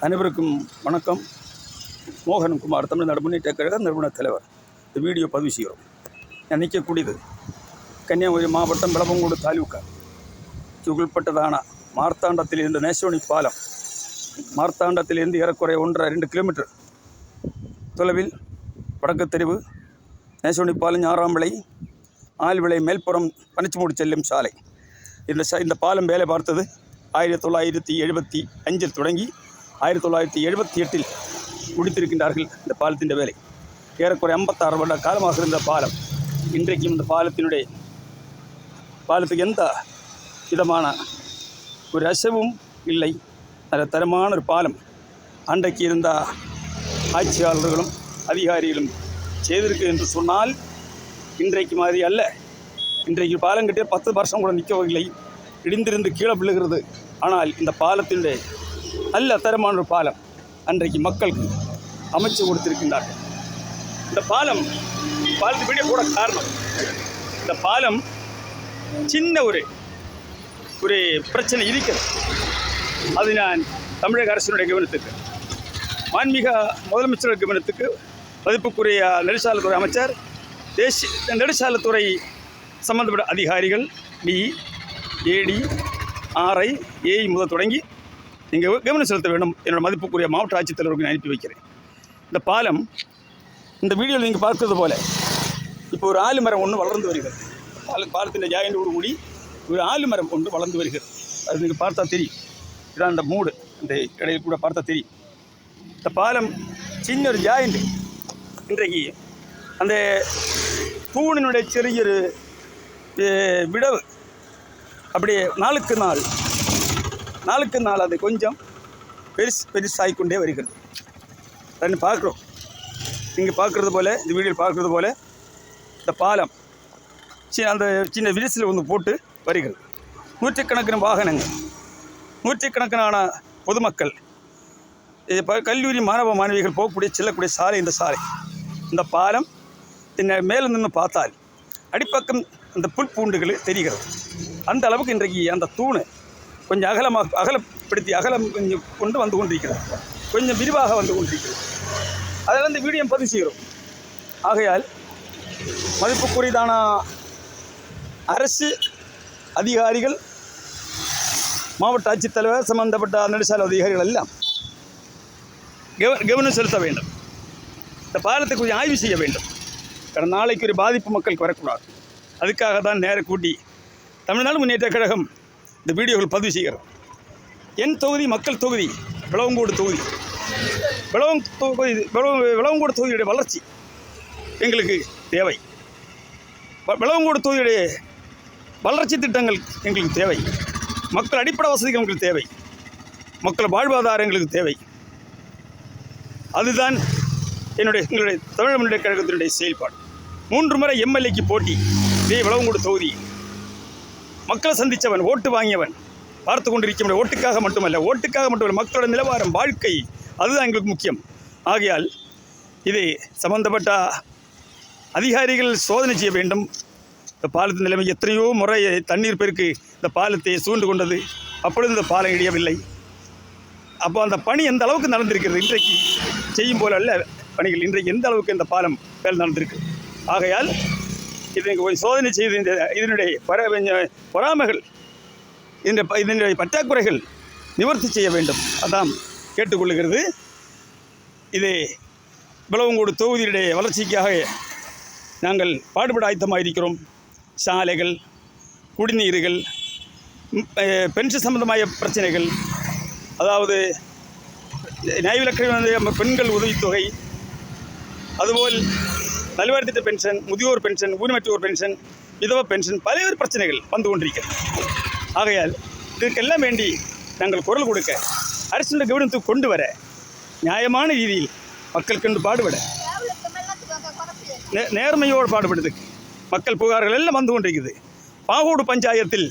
அனைவருக்கும் வணக்கம். மோகன்குமார், தமிழ்நாடு முன்னேற்ற கழக நிறுவன தலைவர். இந்த வீடியோ பதிவு செய்கிறோம். நினைக்கக்கூடியது கன்னியாகுமரி மாவட்டம் விளவங்கோடு தாலுகா உள்பட்டதான மார்த்தாண்டத்திலிருந்து நேசோனி பாலம். மார்த்தாண்டத்திலிருந்து ஏறக்குறைய 1.5-2 கிலோமீட்டர் தொலைவில் வடக்கு தெருவு நேசோனி பாலம், ஞாராம்பிளை, ஆழ்விளை, மேல்புறம், பனிச்சுமூடு செல்லும் சாலை. இந்த பாலம் வேலை பார்த்தது 1975 தொடங்கி 1978 முடித்திருக்கின்றார்கள். இந்த பாலத்தின் வேலை ஏறக்குறை 56 வருட காலமாக இருந்த பாலம் இன்றைக்கும் இந்த பாலத்துக்கு எந்த விதமான ஒரு அசைவும் இல்லை. நல்ல தரமான ஒரு பாலம். அன்றைக்கு இருந்த ஆட்சியாளர்களும் அதிகாரிகளும் செய்திருக்கு என்று சொன்னால் இன்றைக்கு மாதிரி அல்ல. இன்றைக்கு பாலம் கட்டிய 10 வருஷம் கூட நிற்கவில்லை, இடிந்திருந்து கீழே விழுகிறது. ஆனால் இந்த பாலத்தினுடைய நல்ல தரமான ஒரு பாலம் அன்றைக்கு மக்களுக்கு அமைச்சு கொடுத்திருக்கின்றார்கள். இந்த பாலத்து விட கூட காரணம், இந்த பாலம் சின்ன ஒரு பிரச்சனை இருக்கிறது. அது நான் தமிழக அரசினுடைய கவனத்துக்கு, மாண்புமிக முதலமைச்சர் கவனத்துக்கு, மதிப்புக்குரிய நெடுஞ்சாலைத்துறை அமைச்சர், தேசிய நெடுஞ்சாலைத்துறை சம்பந்தப்பட்ட அதிகாரிகள், AD, RI, AE முதல் தொடங்கி நீங்கள் கவனம் செலுத்த வேண்டும். என்னோடய மதிப்புக்குரிய மாவட்ட ஆட்சித்தலைவருக்கு நான் அனுப்பி வைக்கிறேன். இந்த பாலம், இந்த வீடியோவில் நீங்கள் பார்க்கறது போல் இப்போ ஒரு ஆலுமரம் ஒன்று வளர்ந்து வருகிறது. பாலத்தின் ஜாயிண்டோடு கூடி ஒரு ஆலுமரம் ஒன்று வளர்ந்து வருகிறது. அது நீங்கள் பார்த்தா தெரியும். இதான் அந்த மூடு, அந்த இடையில் கூட பார்த்தா தெரியும். இந்த பாலம் சின்ன ஒரு ஜாயிண்ட். இன்றைக்கு அந்த தூணினுடைய சிறிய விடவு அப்படியே நாளுக்கு நாள் அது கொஞ்சம் பெருசாகிக்கொண்டே வருகிறது. அதை பார்க்குறோம். நீங்கள் பார்க்குறது போல், இந்த வீடியோவில் பார்க்குறது போல் இந்த பாலம் அந்த சின்ன விரிசில் ஒன்று போட்டு வருகிறது. நூற்றுக்கணக்கான வாகனங்கள், நூற்றுக்கணக்கான பொதுமக்கள், கல்லூரி மாணவ மாணவிகள் போகக்கூடிய செல்லக்கூடிய சாலை இந்த சாலை. இந்த பாலம் மேலே நின்று பார்த்தால் அடிப்பக்கம் அந்த புல் பூண்டுகள் தெரிகிறது. அந்த அளவுக்கு இன்றைக்கு அந்த தூணு கொஞ்சம் அகலப்படுத்தி கொஞ்சம் வந்து கொண்டிருக்கிறது, கொஞ்சம் விரிவாக வந்து கொண்டிருக்கிறது. அதில் இந்த வீடியோ பதிவு செய்கிறோம். ஆகையால் மதிப்புக்குரியதான அரசு அதிகாரிகள், மாவட்ட ஆட்சித்தலைவர், சம்பந்தப்பட்ட நெடுஞ்சாலை அதிகாரிகள் எல்லாம் கவனம் செலுத்த வேண்டும். இந்த பாலத்தை கொஞ்சம் ஆய்வு செய்ய வேண்டும். கடந்த நாளைக்கு ஒரு பாதிப்பு மக்களுக்கு வரக்கூடாது. அதுக்காக தான் நேர கூட்டி தமிழ்நாடு முன்னேற்ற கழகம் இந்த வீடியோவில் பதிவு செய்கிறோம். என் தொகுதி, மக்கள் தொகுதி, விளவங்கோடு தொகுதி. விளவங்கோடு தொகுதியுடைய வளர்ச்சி எங்களுக்கு தேவை. விளவங்கோடு தொகுதியுடைய வளர்ச்சி திட்டங்கள் எங்களுக்கு தேவை. மக்கள் அடிப்படை வசதிகள் எங்களுக்கு தேவை. மக்கள் வாழ்வாதாரம் எங்களுக்கு தேவை. அதுதான் எங்களுடைய தமிழக முன்னேற்ற கழகத்தினுடைய செயல்பாடு. 3 முறை MLAக்கு போட்டி. இதே விளவங்கோடு தொகுதி மக்களை சந்தித்தவன், ஓட்டு வாங்கியவன், பார்த்து கொண்டிருக்க ஓட்டுக்காக மட்டுமல்ல, மக்களோட நிலவாரம், வாழ்க்கை, அதுதான் எங்களுக்கு முக்கியம். ஆகையால் இது சம்பந்தப்பட்ட அதிகாரிகள் சோதனை செய்ய வேண்டும். இந்த பாலத்தின் நிலைமை எத்தனையோ முறை தண்ணீர் பெருக்கு இந்த பாலத்தை சூழ்ந்து கொண்டது. அப்பொழுது இந்த பாலம் இடியவில்லை. அப்போ அந்த பணி எந்த அளவுக்கு நடந்திருக்கிறது, இன்றைக்கு செய்யும் போல அல்ல பணிகள். இன்றைக்கு எந்த அளவுக்கு இந்த பாலம் வேலை நடந்திருக்கு. ஆகையால் இதை கொஞ்சம் சோதனை செய்து இதனுடைய பொறாமைகள், இதனுடைய பற்றாக்குறைகள் நிவர்த்தி செய்ய வேண்டும். அதான் கேட்டுக்கொள்ளுகிறது. இது விளவங்கோடு தொகுதியுடைய வளர்ச்சிக்காக நாங்கள் பாடுபட ஆயத்தமாக இருக்கிறோம். சாலைகள், குடிநீர்கள், பென்ஷன் சம்பந்தമായ பிரச்சனைகள், அதாவது நியாயவிலக்கு பெண்கள் உதவித்தொகை, அதுபோல் நல்வாழ்வு திட்ட பென்ஷன், முதியோர் பென்ஷன், ஊனமற்றோர் பென்ஷன், விதவை பென்ஷன், பல்வேறு பிரச்சனைகள் வந்து கொண்டிருக்கிறது. ஆகையால் இதற்கெல்லாம் வேண்டி நாங்கள் குரல் கொடுக்க, அரசினுடைய கவனத்துக்கு கொண்டு வர, நியாயமான ரீதியில் மக்கள் கண்டு பாடுபட, நேர்மையோடு பாடுபடுறதுக்கு மக்கள் புகார்கள் எல்லாம் வந்து கொண்டிருக்குது. பாகோடு பஞ்சாயத்தில்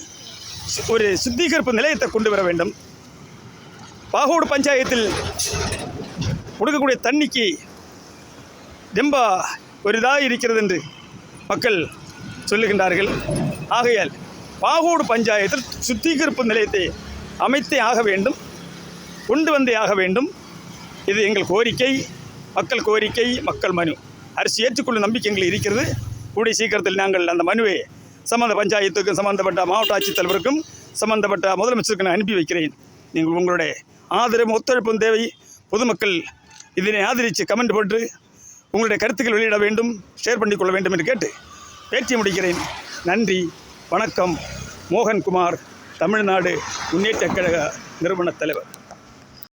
ஒரு சுத்திகரிப்பு நிலையத்தை கொண்டு வர வேண்டும். பாகோடு பஞ்சாயத்தில் கொடுக்கக்கூடிய தண்ணிக்கு ரொம்ப ஒரு இதாக இருக்கிறது என்று மக்கள் சொல்லுகின்றார்கள். ஆகையால் பாகோடு பஞ்சாயத்தில் சுத்திகரிப்பு நிலையத்தை அமைத்தே ஆக வேண்டும். கொண்டு வந்தே ஆக வேண்டும். இது எங்கள் கோரிக்கை, மக்கள் கோரிக்கை, மக்கள் மனு. அரசு ஏற்றுக்கொள்ளும் நம்பிக்கை எங்களுக்கு இருக்கிறது. கூடிய சீக்கிரத்தில் நாங்கள் அந்த மனுவை சம்பந்த பஞ்சாயத்துக்கும் சம்பந்தப்பட்ட மாவட்ட ஆட்சித்தலைவருக்கும் சம்பந்தப்பட்ட முதலமைச்சருக்கு நான் அனுப்பி வைக்கிறேன். நீங்கள் உங்களுடைய ஆதரவும் ஒத்துழைப்பும் தேவை. பொதுமக்கள் இதனை ஆதரித்து கமெண்ட் போட்டு உங்களுடைய கருத்துக்கள் வெளியிட வேண்டும், ஷேர் பண்ணிக்கொள்ள வேண்டும் என்று கேட்டு பேட்டி முடிக்கிறேன். நன்றி, வணக்கம். மோகன்குமார், தமிழ்நாடு முன்னேற்றக் கழக நிறுவனத் தலைவர்.